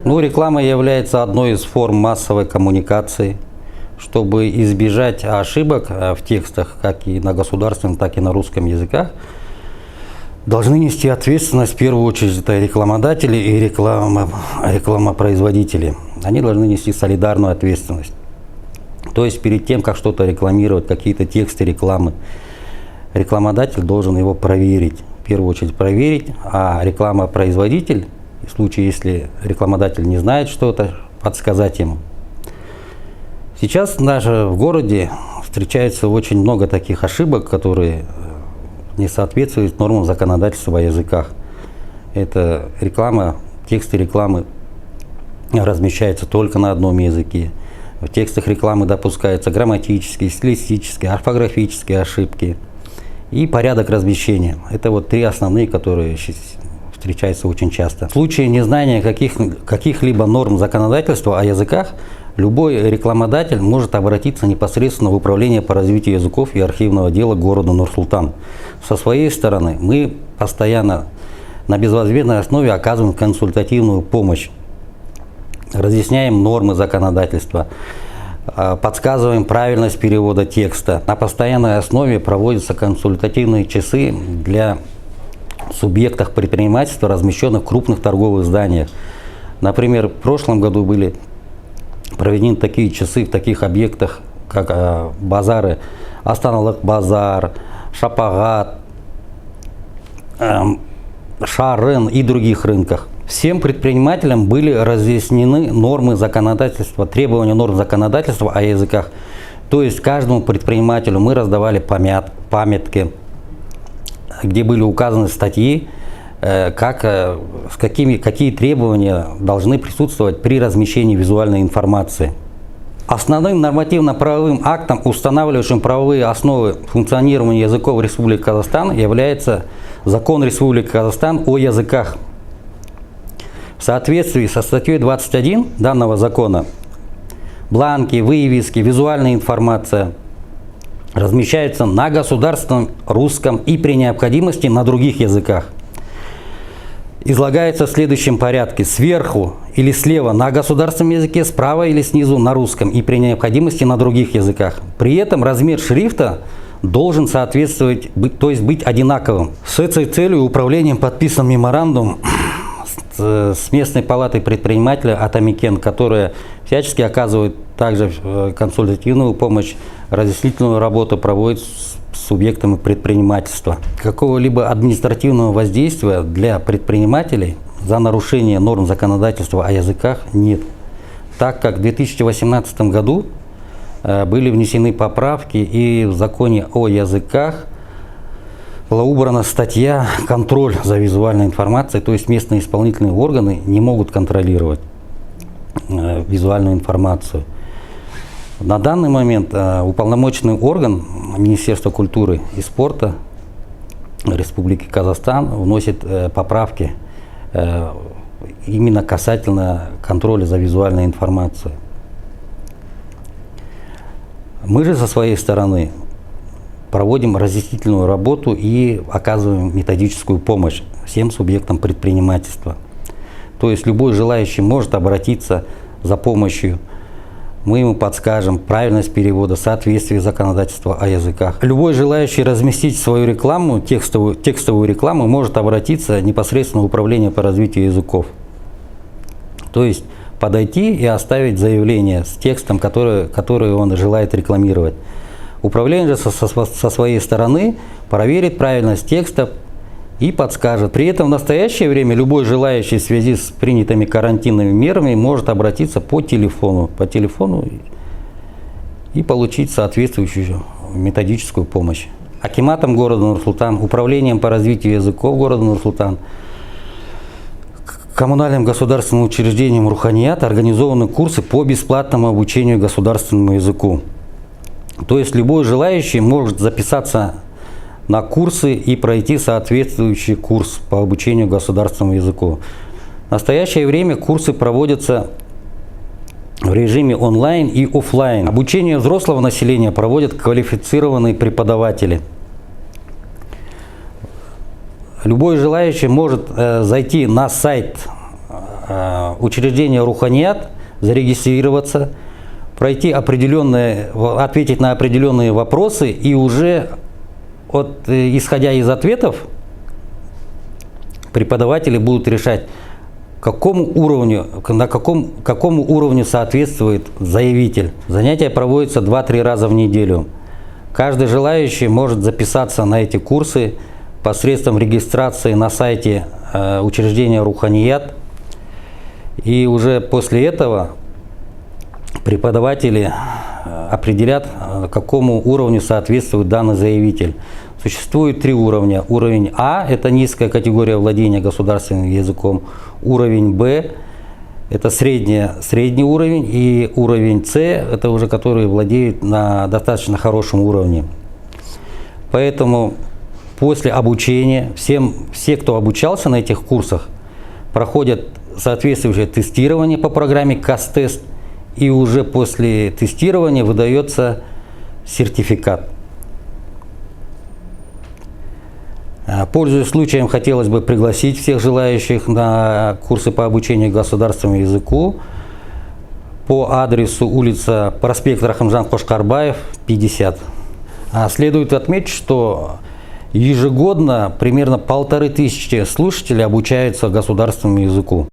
Ну, реклама является одной из форм массовой коммуникации. Чтобы избежать ошибок в текстах, как и на государственном, так и на русском языках, должны нести ответственность в первую очередь это рекламодатели и рекламопроизводители. Они должны нести солидарную ответственность. То есть перед тем, как что-то рекламировать, какие-то тексты рекламы, рекламодатель должен его проверить. В первую очередь проверить, а рекламопроизводитель, в случае, если рекламодатель не знает что-то, подсказать ему. Сейчас даже в городе встречается очень много таких ошибок, которые не соответствуют нормам законодательства о языках. Это реклама, тексты рекламы размещаются только на одном языке. В текстах рекламы допускаются грамматические, стилистические, орфографические ошибки и порядок размещения. Это вот три основные, которые встречаются очень часто. В случае незнания каких-либо норм законодательства о языках, любой рекламодатель может обратиться непосредственно в Управление по развитию языков и архивного дела города Нур-Султан. Со своей стороны мы постоянно на безвозмездной основе оказываем консультативную помощь, разъясняем нормы законодательства, подсказываем правильность перевода текста. На постоянной основе проводятся консультативные часы для субъектов предпринимательства, размещенных в крупных торговых зданиях. Например, в прошлом году были проведены такие часы в таких объектах, как базары Астаналық-базар, Шапагат, Шарын и других рынках. Всем предпринимателям были разъяснены нормы законодательства, требования норм законодательства о языках. То есть каждому предпринимателю мы раздавали памятки, где были указаны статьи, какие требования должны присутствовать при размещении визуальной информации. Основным нормативно-правовым актом, устанавливающим правовые основы функционирования языков Республики Казахстан, является Закон Республики Казахстан о языках. В соответствии со статьей 21 данного закона бланки, вывески, визуальная информация размещаются на государственном русском и при необходимости на других языках. Излагается в следующем порядке: сверху или слева на государственном языке, справа или снизу на русском и при необходимости на других языках. При этом размер шрифта должен соответствовать, то есть быть одинаковым. С этой целью управлением подписан меморандум с местной палатой предпринимателя Атамекен, которая всячески оказывает также консультативную помощь, разъяснительную работу проводит с субъектами предпринимательства. Какого-либо административного воздействия для предпринимателей за нарушение норм законодательства о языках нет, так как в 2018 году были внесены поправки, и в законе о языках была убрана статья «Контроль за визуальной информацией», то есть местные исполнительные органы не могут контролировать визуальную информацию. На данный момент уполномоченный орган Министерства культуры и спорта Республики Казахстан вносит поправки именно касательно контроля за визуальной информацией. Мы же со своей стороны проводим разъяснительную работу и оказываем методическую помощь всем субъектам предпринимательства. То есть любой желающий может обратиться за помощью. Мы ему подскажем правильность перевода, соответствие законодательства о языках. Любой желающий разместить свою рекламу, текстовую рекламу, может обратиться непосредственно в Управление по развитию языков. То есть подойти и оставить заявление с текстом, который он желает рекламировать. Управление же со своей стороны проверит правильность текста и подскажет. При этом в настоящее время любой желающий в связи с принятыми карантинными мерами может обратиться по телефону и получить соответствующую методическую помощь. Акиматом города Нур-Султан, Управлением по развитию языков города Нур-Султан, коммунальным государственным учреждением Руханият организованы курсы по бесплатному обучению государственному языку. То есть любой желающий может записаться на курсы и пройти соответствующий курс по обучению государственному языку. В настоящее время курсы проводятся в режиме онлайн и офлайн. Обучение взрослого населения проводят квалифицированные преподаватели. Любой желающий может зайти на сайт учреждение Руханият, зарегистрироваться, пройти ответить на определенные вопросы, и уже исходя из ответов преподаватели будут решать, какому уровню соответствует заявитель. Занятия проводятся 2-3 раза в неделю. Каждый желающий может записаться на эти курсы посредством регистрации на сайте учреждения Руханият. И уже после этого преподаватели определят, какому уровню соответствует данный заявитель. Существует 3 уровня. Уровень А – это низкая категория владения государственным языком. Уровень Б – это средний уровень. И уровень С – это уже который владеет на достаточно хорошем уровне. Поэтому после обучения все, кто обучался на этих курсах, проходят соответствующее тестирование по программе КАС-тест. И уже после тестирования выдается сертификат. Пользуясь случаем, хотелось бы пригласить всех желающих на курсы по обучению государственному языку по адресу улица проспект Рахымжан Кошкарбаев, 50. Следует отметить, что ежегодно примерно 1500 слушателей обучаются государственному языку.